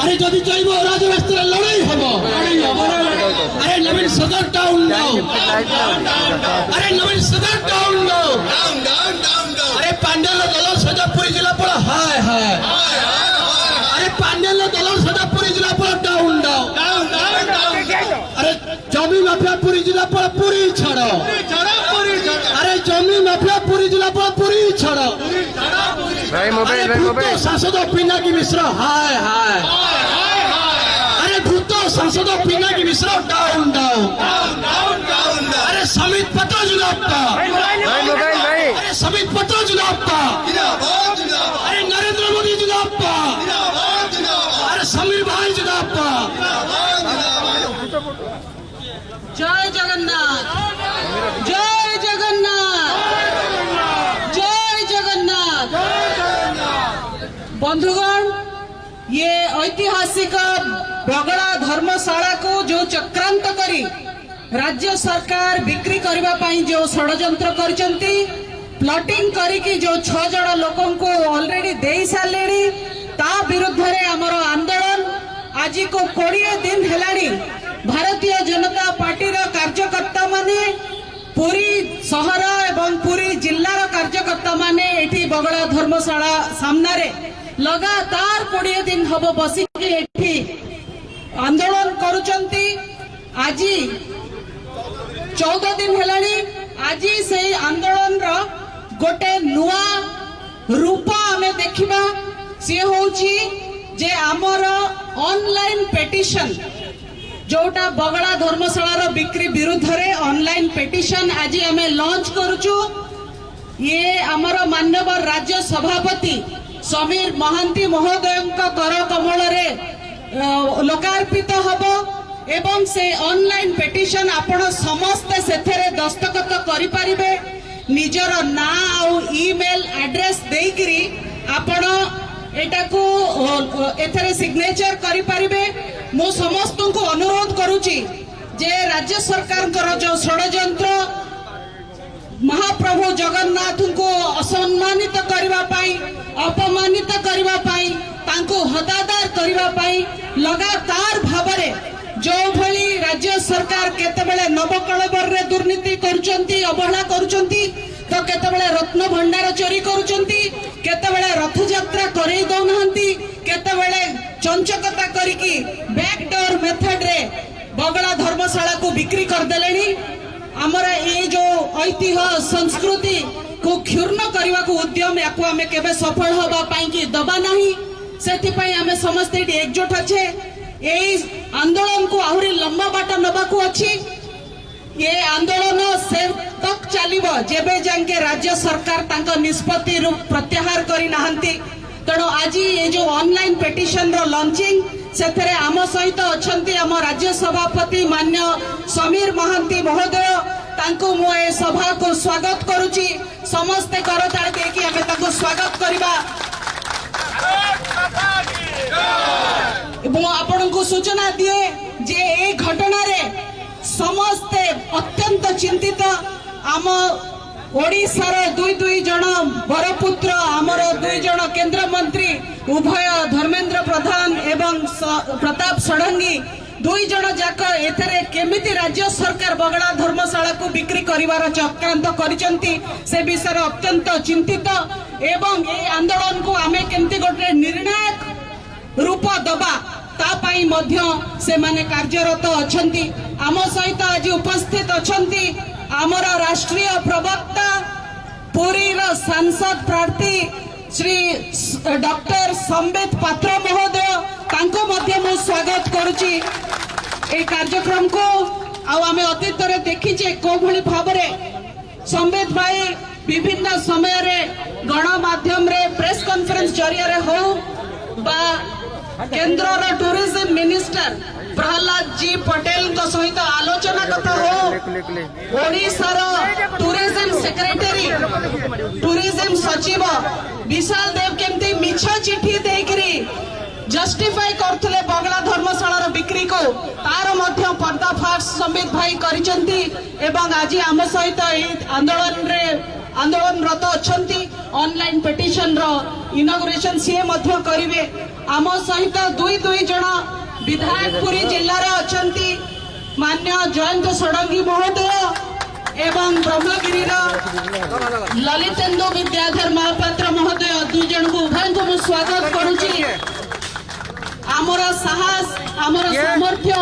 अरे जदि चाहिए राजरास्ता लड़ाई हम अरे नवीन सदर टाउन अरे नवीन सदर टाउन अरे पांड्याला दलाल सदापुरी जिल्हापाल हाय हाय अरे पांड्याला दलाल सदापुरी जिल्हापाल डाउन अरे जमी माफिया पुरी जिल्हापाल पुरी छाड़ अरे जमी माफिया पुरी जिल्हापाल पुरी छाड़ भूत सांसद पिनाकी मिश्र हाय हाय अरे भूत सांसद पिनाकी मिश्र डाउन अरे समित पत्र जुलाप्पा अरे समित पत्र जुलाप्पा अरे नरेंद्र मोदी जुलाप्पा अरे समीर भाई जुलाप्पा। जय जगन्नाथ जय जगन्नाथ जय जगन्नाथ। बंधुगण, ये ऐतिहासिक बगड़ा धर्मशाला को जो चक्रांत करी राज्य सरकार बिक्री करबा पाई जो षडयंत्र करचंती प्लॉटिंग करिकी जो 6 जण लोकन को ऑलरेडी देई सालेनी ता विरुद्ध रे हमर आंदोलन आज को 20 दिन हेलानी भारतीय जनता पार्टी रो कार्यकर्ता माने पुरी सहर एवं पुरी जिल्लार कार्यकर्ता माने एठी बगड़ा धर्मशाला सामना रे लगातार 20 दिन हम बसिकी एठी आंदोलन करुचंती। आज 14 दिन हेलानी आज से आंदोलन रो गोटे नुआ रूप आमे देखिबा से होची जे आमर ऑनलाइन पेटिशन जोटा बगड़ा धर्मशाला बिक्री विरुद्ध रे ऑनलाइन पेटिशन आज आमे लॉन्च करूचु। ये आमर माननीय राज्य सभापति समीर महांती महोदय कर कमल रे लोकार्पित हबो एवं से ऑनलाइन पेटिशन आपण समस्त सेथरे दस्तखत करि परिबे निजर ना आउ ईमेल एड्रेस देकरी आपण एटा को एथरे सिग्नेचर करि परिबे। मु समस्त को अनुरोध करूची जे राज्य सरकार जो षडयंत्र महाप्रभु जगन्नाथ को असम्मानित करबा पाई अपमानित करबा पाई तांको हदादार करबा पाई लगातार भावरे जो भली राज्य सरकार केतेबेले नवकळबर रे दुर्नीति करूचंती अवहेला करूचंती तो केतेबेले रत्न भंडार चोरी करूचंती केतेबेले रथ यात्रा करेई दउनहंती केतेबेले चंचकता करिकी बैकडोर मेथड रे बगड़ा धर्मशाला को बिक्री कर देलेनी। हमरा ये जो ऐतिह्य संस्कृति को क्षुर्ण करने को उद्यम याकू आमे केबे सफल होबा पाई कि दबा नहीं सेति पई आमे समस्त एकजुट अच्छे ए आंदोलन को आहुरी लंबा बाट नबा को अछि। ये आंदोलन से तक चलिबो जेबे जांके राज्य सरकार तांका निष्पत्ति रूप प्रत्याहार करी नाहंती। तेणु आज ये जो ऑनलाइन पेटिशन रो लॉन्चिंग सेथरे आम सहित अछंती आम राज्य सभापति मान्य समीर महांती महोदय तांको मु ए सभा को स्वागत करूची। समस्ते करताल देकी आमे ताको स्वागत करबा एवं आपण को सूचना दिए जे ए घटना रे समस्ते अत्यंत चिंतित। आम ओडिशार दुई जन बरपुत्र आमर 2 जन केंद्र मंत्री उभय धर्मेंद्र प्रधान एवं प्रताप षडंगी 2 जन जाक एथरे केमिति राज्य सरकार बगड़ा धर्मशाला को बिक्री करिवार चक्रांत करिसंती से विषय अत्यंत चिंतित एवं ए आंदोलन को आमे केमति गोटे निर्णायक रूप दबा ता पाई मध्य से माने कार्यरत अछंती। आम सहित आज उपस्थित अछंती आमर राष्ट्रीय प्रवक्ता पुरी रो सांसद प्रार्थी श्री डॉक्टर संबित पात्र महोदय तांको मध्य मु स्वागत करूची। ए कार्यक्रम को आमे अतीत रे देखिचे को भली भाबरे संबित भाई विभिन्न समय रे गणमाध्यम रे प्रेस कॉन्फ्रेंस जरिया रे हो बा केंद्र टूरिज्म मिनिस्टर प्रहलाद जी पटेल सहित आलोचना कथा हो ओडिशार टूरिज्म सेक्रेटरी टूरिज्म सचिव विशाल देव केमती मिछ चिठी देकरी जस्टिफाई करथले बगड़ा धर्मशाला बिक्री को तार मध्य पर्दाफाश ସମ୍ବିତ ଭାଇ କରିଛନ୍ତି ଏବଂ ଆଜି ଆମ ସହିତ ଏହି ଆନ୍ଦୋଳନରତ ଅଛନ୍ତି। ଅନଲାଇନ ପିଟିସନ ର ଇନଗୁରେସନ ସିଏ ମଧ୍ୟ କରିବେ। ଆମ ସହିତ ଦୁଇ ଜଣ ବିଧାୟକ ପୁରୀ ଜିଲ୍ଲାର ଅଛନ୍ତି, ମାନ୍ୟ ଜୟନ୍ତ ଷଡଙ୍ଗୀ ମହୋଦୟ ଏବଂ ବ୍ରହ୍ମଗିରିର ଲଳିତେନ୍ଦୁ ବିଦ୍ୟାଧର ମହାପାତ୍ର ମହୋଦୟ, ଦୁଇ ଜଣଙ୍କୁ ଉଭୟଙ୍କୁ ମୁଁ ସ୍ୱାଗତ କରୁଛି। ଆମର ସାହସ, ଆମର ସାମର୍ଥ୍ୟ